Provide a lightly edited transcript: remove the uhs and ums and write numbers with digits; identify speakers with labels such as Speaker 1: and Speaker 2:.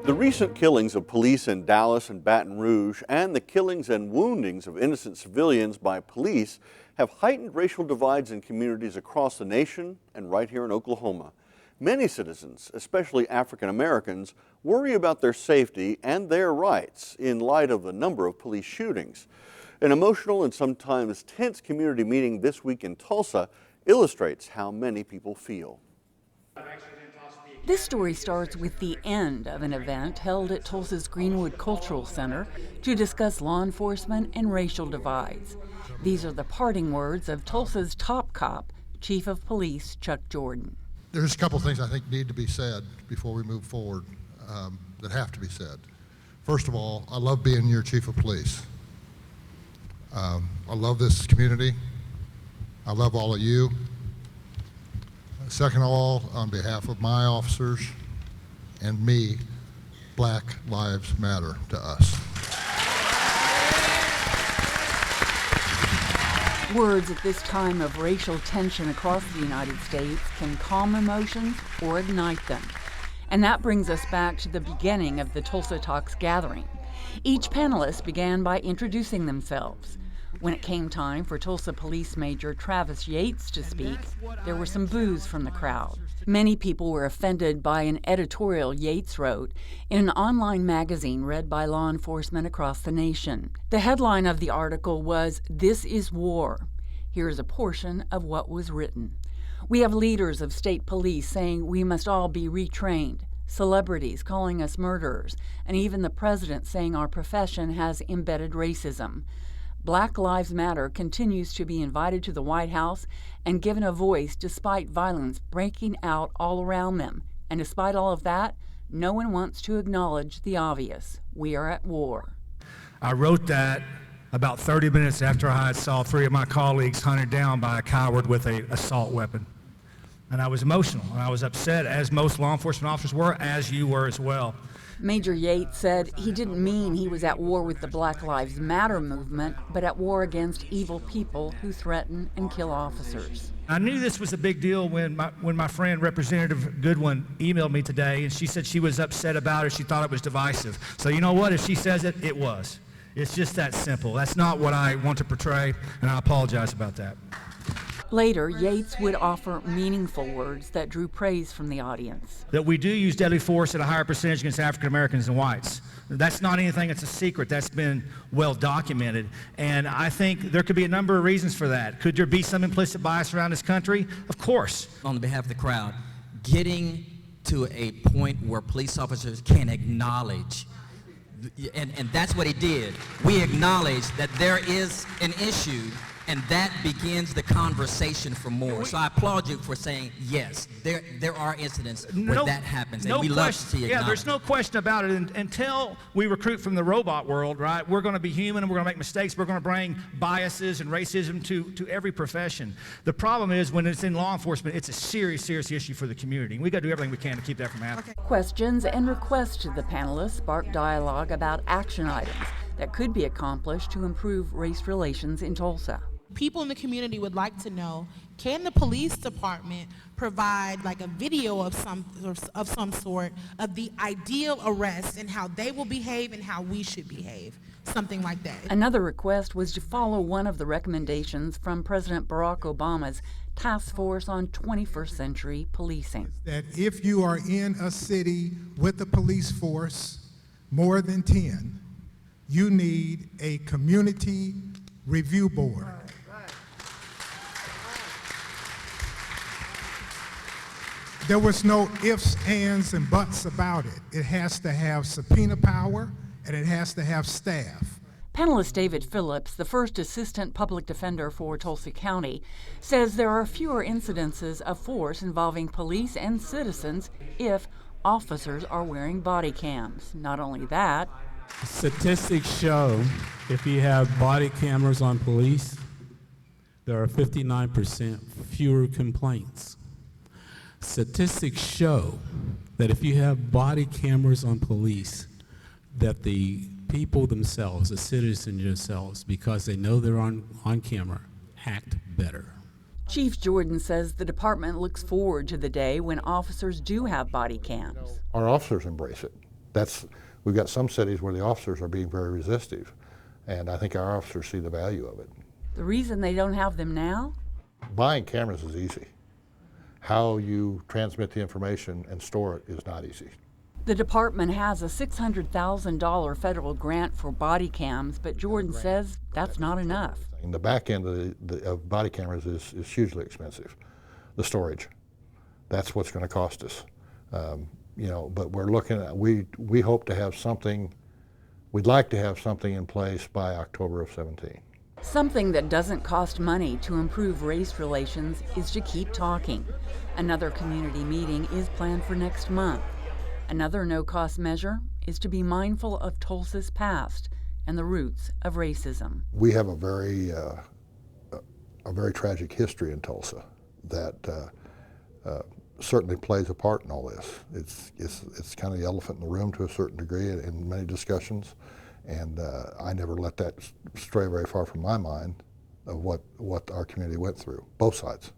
Speaker 1: The recent killings of police in Dallas and Baton Rouge and the killings and woundings of innocent civilians by police have heightened racial divides in communities across the nation and right here in Oklahoma. Many citizens, especially African Americans, worry about their safety and their rights in light of the number of police shootings. An emotional and sometimes tense community meeting this week in Tulsa illustrates how many people feel.
Speaker 2: This story starts with the end of an event held at Tulsa's Greenwood Cultural Center to discuss law enforcement and racial divides. These are the parting words of Tulsa's top cop, Chief of Police Chuck Jordan.
Speaker 3: There's a couple things I think need to be said before we move forward that have to be said. First of all, I love being your Chief of Police. I love this community. I love all of you. Second of all, on behalf of my officers and me, Black Lives Matter to us.
Speaker 2: Words at this time of racial tension across the United States can calm emotions or ignite them. And that brings us back to the beginning of the Tulsa Talks gathering. Each panelist began by introducing themselves. When it came time for Tulsa Police Major Travis Yates to speak, there were some boos from the crowd. Many people were offended by an editorial Yates wrote in an online magazine read by law enforcement across the nation. The headline of the article was, "This is War." Here's a portion of what was written. We have leaders of state police saying we must all be retrained, celebrities calling us murderers, and even the president saying our profession has embedded racism. Black Lives Matter continues to be invited to the White House and given a voice despite violence breaking out all around them. And despite all of that, no one wants to acknowledge the obvious. We are at war.
Speaker 4: I wrote that about 30 minutes after I saw 3 of my colleagues hunted down by a coward with an assault weapon. And I was emotional, and I was upset, as most law enforcement officers were, as you were as well.
Speaker 2: Major Yates said he didn't mean he was at war with the Black Lives Matter movement, but at war against evil people who threaten and kill officers.
Speaker 4: I knew this was a big deal when my friend Representative Goodwin emailed me today, and she said she was upset about it. She thought it was divisive. So you know what? If she says it, it was. It's just that simple. That's not what I want to portray, and I apologize about that.
Speaker 2: Later, Yates would offer meaningful words that drew praise from the audience.
Speaker 4: That we do use deadly force at a higher percentage against African Americans and whites. That's not anything that's a secret. That's been well documented. And I think there could be a number of reasons for that. Could there be some implicit bias around this country? Of course.
Speaker 5: On behalf of the crowd, getting to a point where police officers can acknowledge, and that's what he did. We acknowledge that there is an issue, and that begins the conversation for more. So I applaud you for saying, yes, there are incidents where that happens, and we love to see it.
Speaker 4: Yeah, there's no question about it. And until we recruit from the robot world, right, we're going to be human, and we're going to make mistakes. We're going to bring biases and racism to every profession. The problem is when it's in law enforcement, it's a serious, serious issue for the community. And we've got to do everything we can to keep that from happening.
Speaker 2: Questions and requests to the panelists sparked dialogue about action items that could be accomplished to improve race relations in Tulsa.
Speaker 6: People in the community would like to know, can the police department provide like a video of some sort of the ideal arrest and how they will behave and how we should behave, something like that.
Speaker 2: Another request was to follow one of the recommendations from President Barack Obama's Task Force on 21st Century Policing.
Speaker 7: That if you are in a city with a police force, more than 10, you need a community review board. There was no ifs, ands, and buts about it. It has to have subpoena power, and it has to have staff.
Speaker 2: Panelist David Phillips, the first assistant public defender for Tulsa County, says there are fewer incidences of force involving police and citizens if officers are wearing body cams. Not only that,
Speaker 8: statistics show if you have body cameras on police, there are 59% fewer complaints. Statistics show that if you have body cameras on police, that the people themselves, the citizens themselves, because they know they're on camera, act better.
Speaker 2: Chief Jordan says the department looks forward to the day when officers do have body cams.
Speaker 3: Our officers embrace it. We've got some cities where the officers are being very resistive, and I think our officers see the value of it.
Speaker 2: The reason they don't have them now?
Speaker 3: Buying cameras is easy. How you transmit the information and store it is not easy.
Speaker 2: The department has a $600,000 federal grant for body cams, but Jordan says that's not enough.
Speaker 3: And the back end of body cameras is hugely expensive. The storage, that's what's going to cost us. But we're looking at, we hope to have something, we'd like to have something in place by October of 17.
Speaker 2: Something that doesn't cost money to improve race relations is to keep talking. Another community meeting is planned for next month. Another no-cost measure is to be mindful of Tulsa's past and the roots of racism.
Speaker 3: We have a very tragic history in Tulsa that certainly plays a part in all this. It's kind of the elephant in the room to a certain degree in many discussions, and I never let that stray very far from my mind of what our community went through, both sides.